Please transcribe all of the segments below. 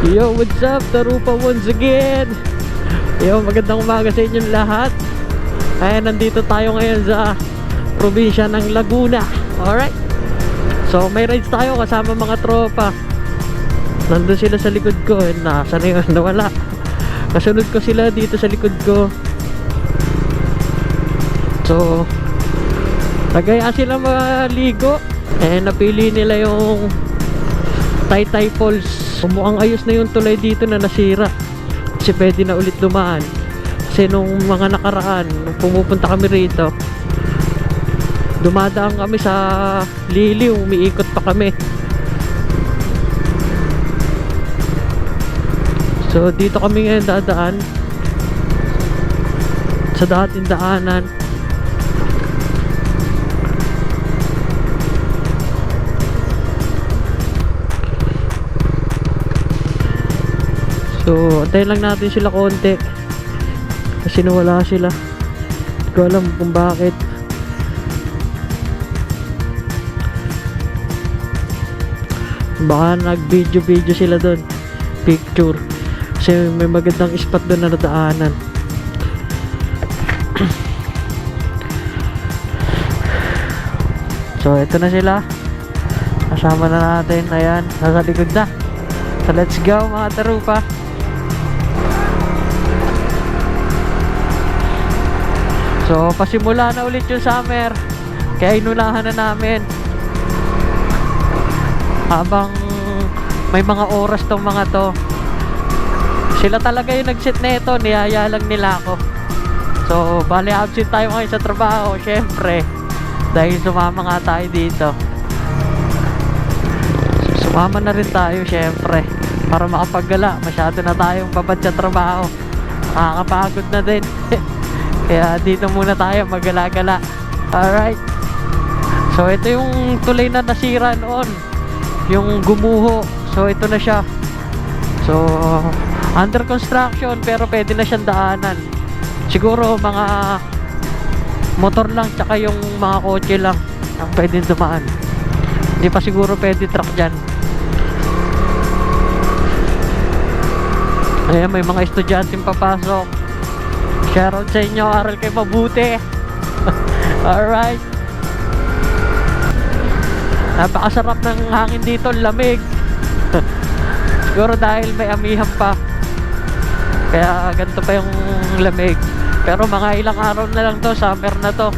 Yo, what's up? Tarupa once again. Yo, magandang umaga sa inyong lahat. Ayan, nandito tayo ngayon sa probinsya ng Laguna. Alright. So, may rides tayo kasama mga tropa. Nandun sila sa likod ko. Nasaan na yun? Nawala. Kasunod ko sila dito sa likod ko. So, nagaya sila maligo. Napili nila yung Taytay Falls. Mukhang ayos na yung tulay dito na nasira. Kasi pwede na ulit dumaan. Kasi nung mga nakaraan, nung pumupunta kami rito, dumadaan kami sa Liliw, umiikot pa kami. So dito kami ngayon dadaan sa dating daanan. So antayin lang natin sila konti kasi nawala sila. Hindi ko alam kung bakit. Baka nag video sila doon, picture, kasi may magandang spot doon na nadaanan. So ito na sila, kasama na natin. Ayan, nasa likod na. So let's go mga tarupa. So pasimula na ulit yung summer, kaya inunahan na namin habang may mga oras tong mga to. Sila talaga yung nag-set na ito, niyaya lang nila ako. So bali absent tayo ngayon sa trabaho, syempre, dahil sumama nga tayo dito. So, sumama na rin tayo syempre para makapaggala. Masyado na tayong babad sa trabaho, nakakapagod na din. Kaya dito muna tayo maggala-gala. Alright. So ito yung tulay na nasira noon, yung gumuho. So ito na siya. So under construction, pero pwede na siyang daanan. Siguro mga motor lang tsaka yung mga kotse lang ang pwedeng dumaan. Hindi pa siguro pwede truck dyan. Ayan, may mga estudyanteng papasok. Shoutout sa inyo, aral kayo mabuti. Alright. Napakasarap ng hangin dito, lamig. Siguro dahil may amihan pa, kaya ganito pa yung lamig. Pero mga ilang araw na lang to, summer na to,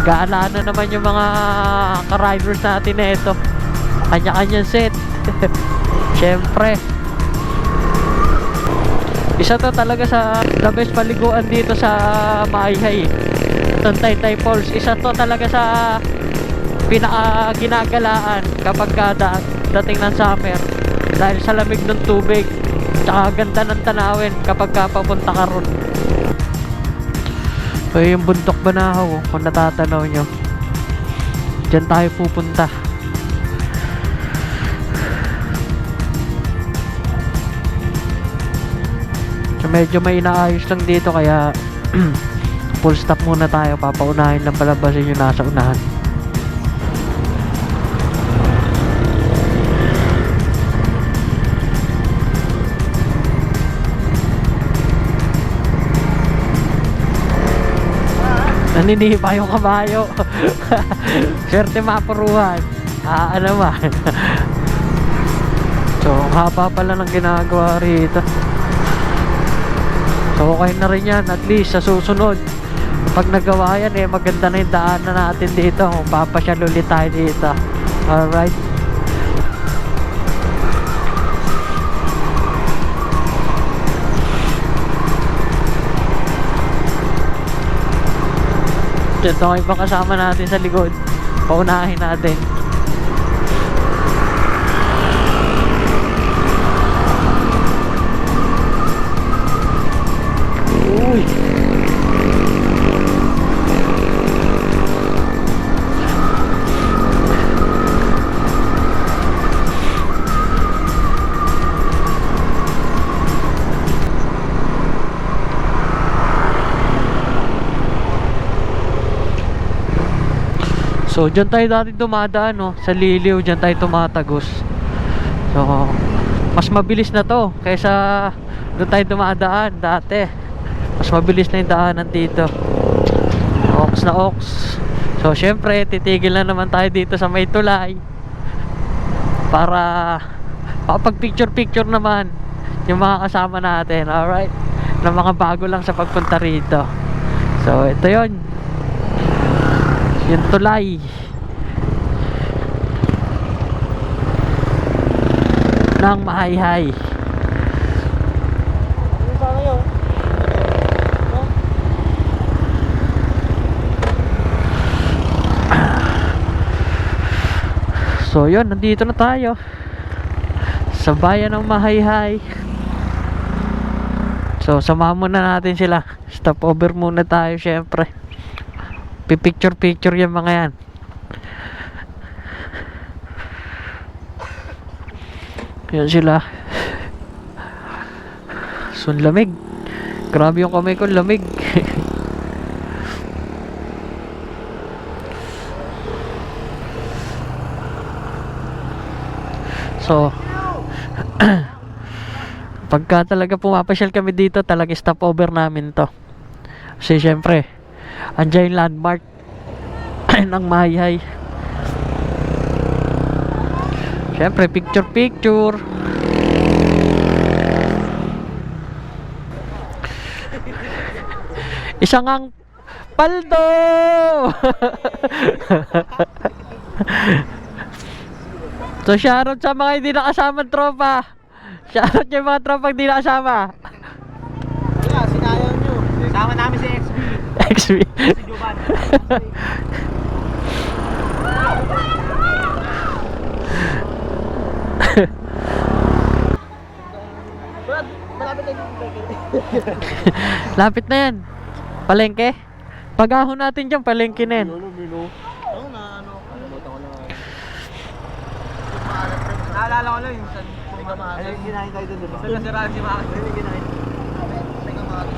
gaalaan na naman yung mga ka-riders natin na ito. Kanya-kanyang set. Siyempre, isa to talaga sa the best paliguan dito sa Maayhay. Itong Taytay Falls, isa to talaga sa pinaka ginagalaan kapag dating ng summer, dahil sa lamig ng tubig tsaka ganda ng tanawin kapag papunta ka ron. So yung bundok Banahaw, kung natatanaw nyo, dyan tayo pupunta. So medyo may inaayos lang dito, kaya full stop muna tayo. Papaunahin lang palabasin yung nasa unahan. Naninihi pa yung kabayo. Swerte mapuruhan. Naman. So haba pala ng ginagawa rito. So okay na rin yan, at least sa susunod pag nagawa yan, maganda na yung daanan natin dito. Papasyal ulit tayo dito. Alright. Ito ang ibang kasama natin sa likod, paunahin natin. Uy. So dyan tayo dati dumadaan, no? Sa Liliw, dyan tayo tumatagos. So Mas mabilis na to kaysa doon tayo dumadaan dati. Mas mabilis na yung daanan dito. Ox na ox. So syempre titigil na naman tayo dito sa may tulay para makapag picture naman yung mga kasama natin. Alright, na mga bago lang sa pagpunta rito. So ito yon, yung tulay ng Mahayhay. So yun, nandito na tayo sa bayan ng Mahayhay. So samahan muna natin sila. Stop over muna tayo syempre. Picture yung mga yan. Yan sila. So lamig. Grabe yung kamay ko, lamig. So pagka talaga pumapasyal kami dito, talaga stop over namin to. Kasi syempre andyan yung landmark ng Mahayhay. Syempre picture. Isang ang paldo. So shoutout sa mga hindi nakasama tropa. Shoutout yung mga tropa hindi nakasama. Wala, sinayang nyo. Sama namin si XB. Si Jovan. Malapit na yung Lapit na yan. Palengke. Pag-ahon natin dyan, palengke na yan. Oo na, kalimutan ko na. Naalala ko lang yung saan pumakas. Ay, ginahin tayo doon, diba? Saan nasiraan si Makas? Ay, ginahin. Teka, Makas.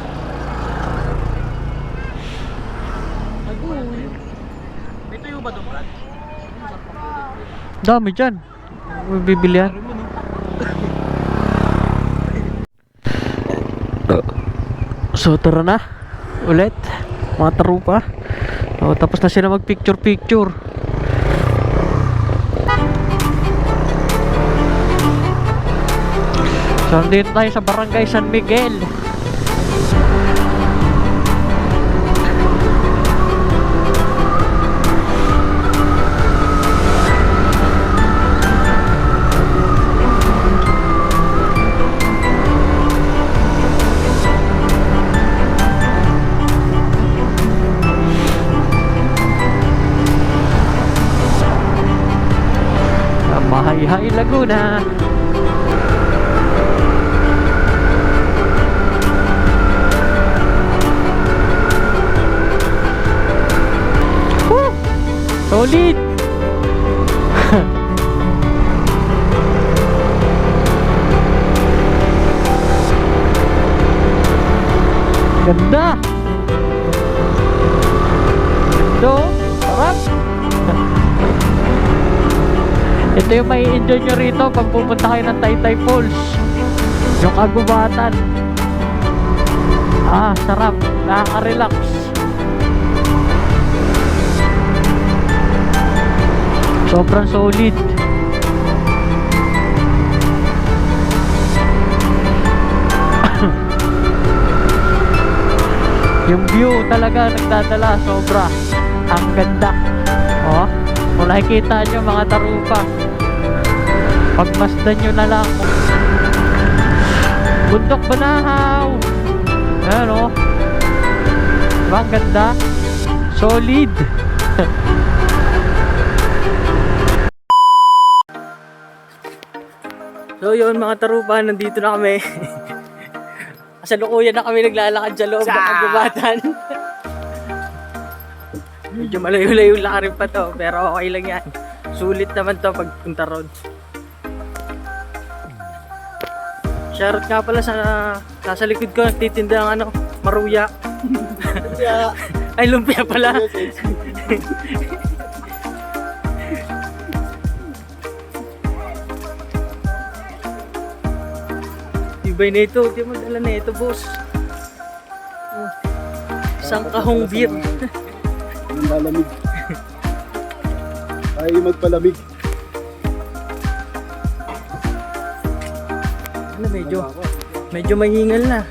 Agoy. May tuyo ba doon, Brad? Dami dyan. May bibili yan. So tara na ulit mga tarupa. So, tapos na sila mag picture. So nandito tayo sa Barangay San Miguel. Mahayhay, Laguna. Woo! Solid. Ganda. Ito, sarap. Ito yung may enjoy nyo rito pag pupunta kayo ng Taytay Falls, yung kagubatan. Sarap, nakaka-relax. Sobrang solid. Yung view talaga nagdadala, sobra. Ang ganda. Oh, kung nakikita nyo mga tarupa, pagmasdan nyo na lang. Bundok Banahaw. Ayan o. Diba ang ganda? Solid. So yun mga tarupa, nandito na kami. Kasalukuyan na kami naglalakad sa loob ng kagubatan. Medyo malayo-layo lang rin pa to, pero okay lang yan. Sulit naman to pagpunta ron. Shoutout nga pala sa nasa likod ko, nagtitinda ng maruya. Lumpia. Ay, lumpia pala. Tibay na ito. Di mo dala na ito, boss. Oh. Isang kahong beer. Yung lalamig. Ay magpalamig. Ano, medyo mahingal na.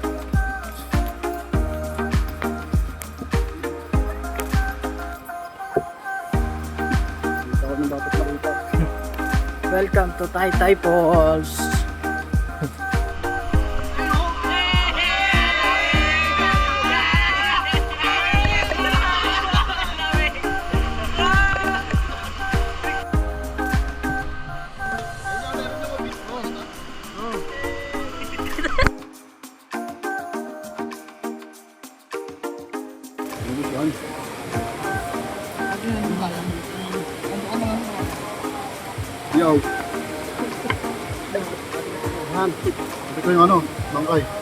Tawag ng batok makita. Welcome to Taytay Falls. Ano yan? Yo. Han. Ito yung ano, bangkay.